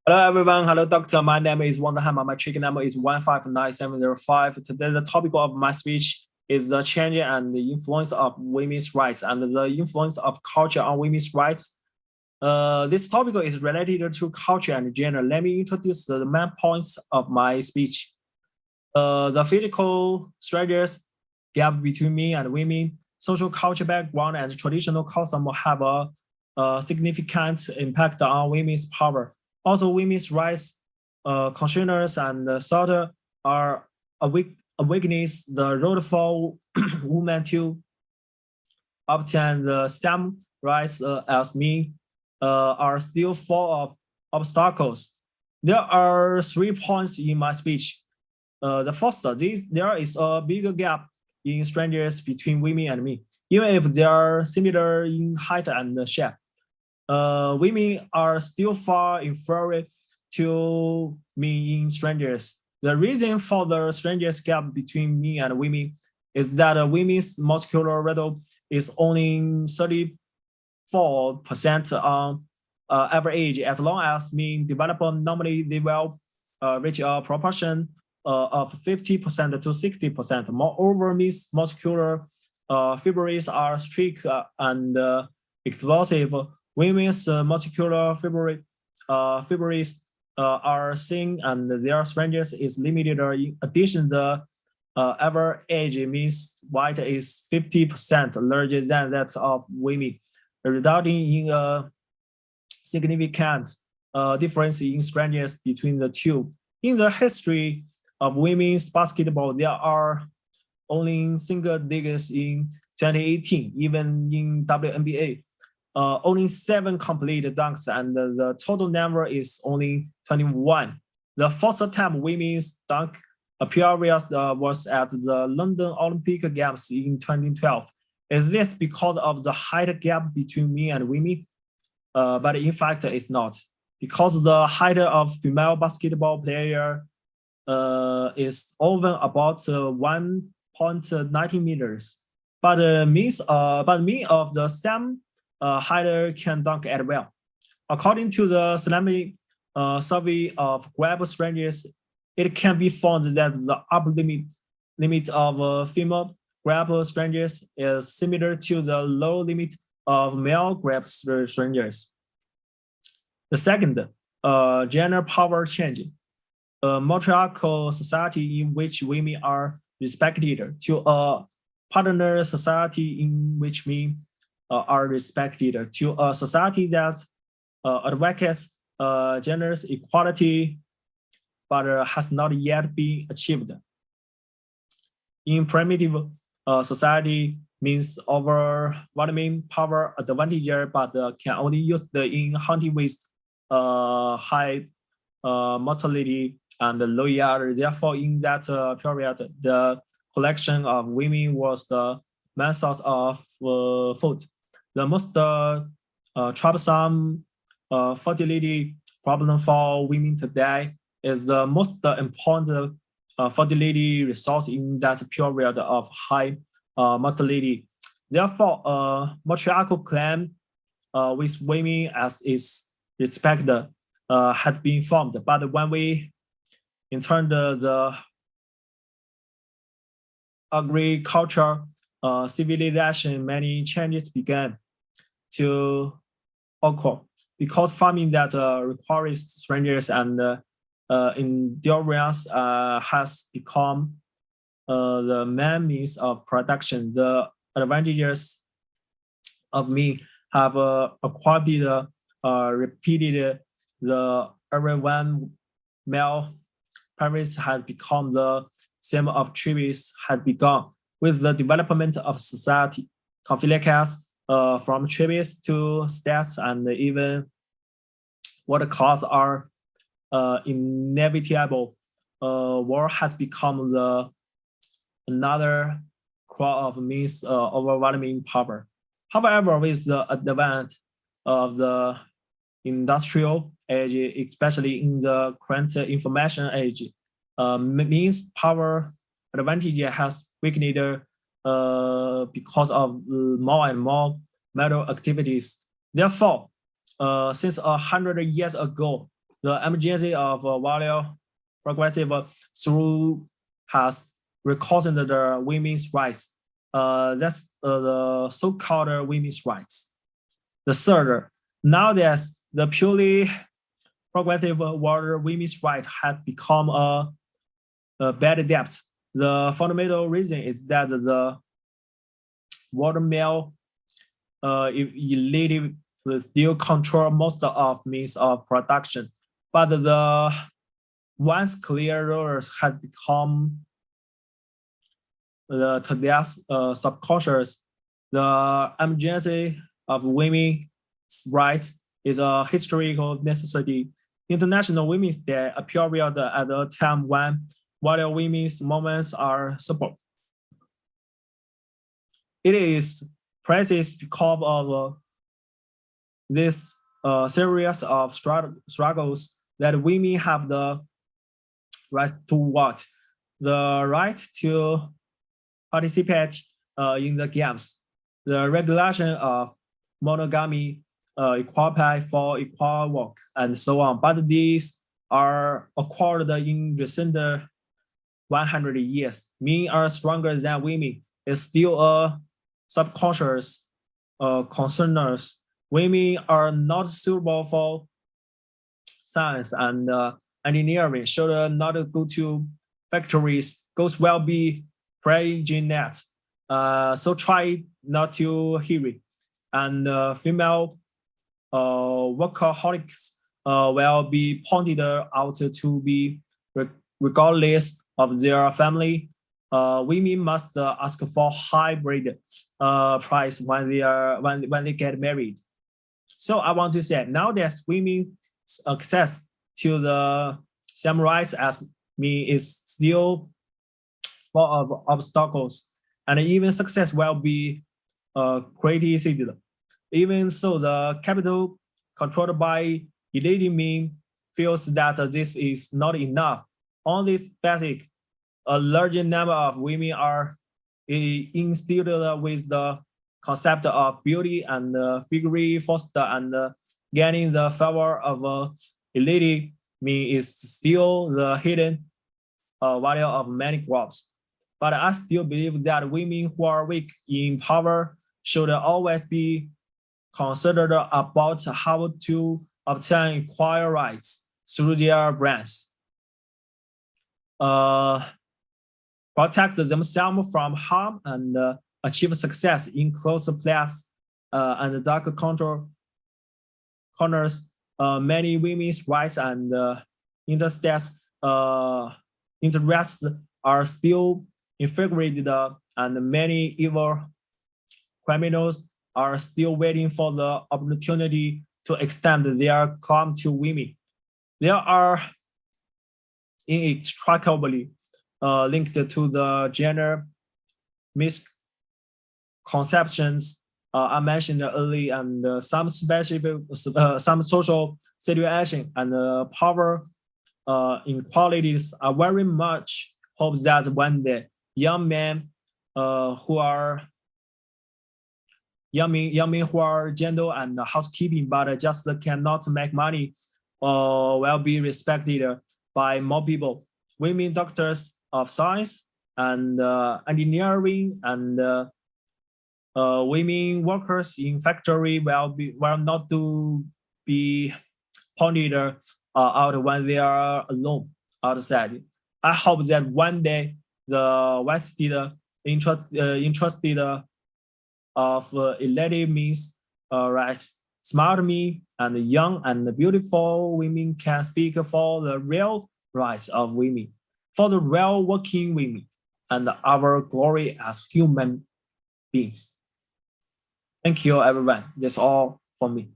Hello everyone, hello doctor. My name is WangZihan. My check number is 159705. Today the topic of my speech is the change and the influence of women's rights and the influence of culture on women's rights. This topic is related to culture and gender. Let me introduce the main points of my speech. The physical structures gap between men and women, social culture background and traditional custom have a significant impact on women's power. Also, women's rights consumers and sort are awakening the road for women to obtain the STEM rights as men are still full of obstacles. There are 3 points in my speech. The first, there is a bigger gap in strangers between women and men, even if they are similar in height and shape. Women are still far inferior to men in strangers. The reason for the strangers gap between men and women is that women's muscular rate is only 34% on average. As long as men develop normally, they will reach a proportion of 50% to 60%. Moreover, men's muscular fibers are strict and explosive. Women's muscular fibers are thin and their strength is limited. In addition, the average means weight is 50% larger than that of women, resulting in a significant difference in strength between the two. In the history of women's basketball, there are only single digits in 2018, even in WNBA. Only 7 complete dunks and the total number is only 21. The first time women's dunk appearance was at the London Olympic Games in 2012. Is this because of the height gap between men and women? But in fact, it's not. Because the height of female basketball player is often about 1.90 meters. But men of the same height can dunk as well. According to the Islamic survey of grab strengths, it can be found that the upper limit of female grab strengths is similar to the lower limit of male grab strengths. The second, gender power change. A matriarchal society in which women are respected to a partner society in which men are respected to a society that advocates gender equality but has not yet been achieved. In primitive society means overwhelming power advantage but can only use in hunting with high mortality and low yield. Therefore, in that period, the collection of women was the main source of food. The most troublesome fertility problem for women today is the most important fertility resource in that period of high mortality. Therefore, matriarchal claim with women as is respected had been formed. But when we enter the agriculture civilization, many changes began to occur because farming that requires strangers and endurance has become the main means of production. The advantages of me have acquired repeated the everyone male parents has become the same of tribes had begun with the development of society. Conflicts from tribes to states and even what cause are inevitable. War has become another core of means overwhelming power. However, with the advent of the industrial age, especially in the current information age, means power advantage has weakened because of more and more metal activities. Therefore, since 100 years ago, The emergency of value progressive through has reconstructed the women's rights. That's the so-called women's rights. The third, now that the purely progressive world women's right has become a bad debt. The fundamental reason is that the world male elite still control most of means of production, but the once clear rulers had become the today's subcultures. The emergency of women's rights is a historical necessity. International Women's Day, a period at a time when while women's movements are support. It is precious because of this series of struggles that women have the right to vote, the right to participate in the games, the regulation of monogamy, equal pay for equal work, and so on. But these are acquired in recent 100 years. Men are stronger than women. It's still a subconscious concerners. Women are not suitable for science and engineering, should not go to factories, goes well be playing net. So try not to hear it. And female workaholics will be pointed out to be regardless of their family. Women must ask for hybrid price when they get married. So I want to say now that women's access to the same rights as me is still full of obstacles, and even success will be criticized. Even so, the capital controlled by elite men feels that this is not enough. On this basis, a large number of women are instilled with the concept of beauty and figure foster and gaining the favor of elite men is still the hidden value of many groups. But I still believe that women who are weak in power should always be considered about how to obtain equal rights through their brains. Protect themselves from harm and achieve success in close place and dark corners. Many women's rights and interests are still infiltrated, and many evil criminals are still waiting for the opportunity to extend their claim to women. They are inextricably linked to the gender misconceptions I mentioned earlier, and some specific, some social situation and power inequalities are very much hope that one day young men who are young men who are gentle and housekeeping but just cannot make money will be respected by more people. Women doctors of science and engineering and women workers in factory will not to be pointed out when they are alone outside. I hope that one day the vested interested of elite means rights, smart men and young and beautiful women can speak for the real rights of women, for the real working women, and our glory as human beings. Thank you, everyone. That's all for me.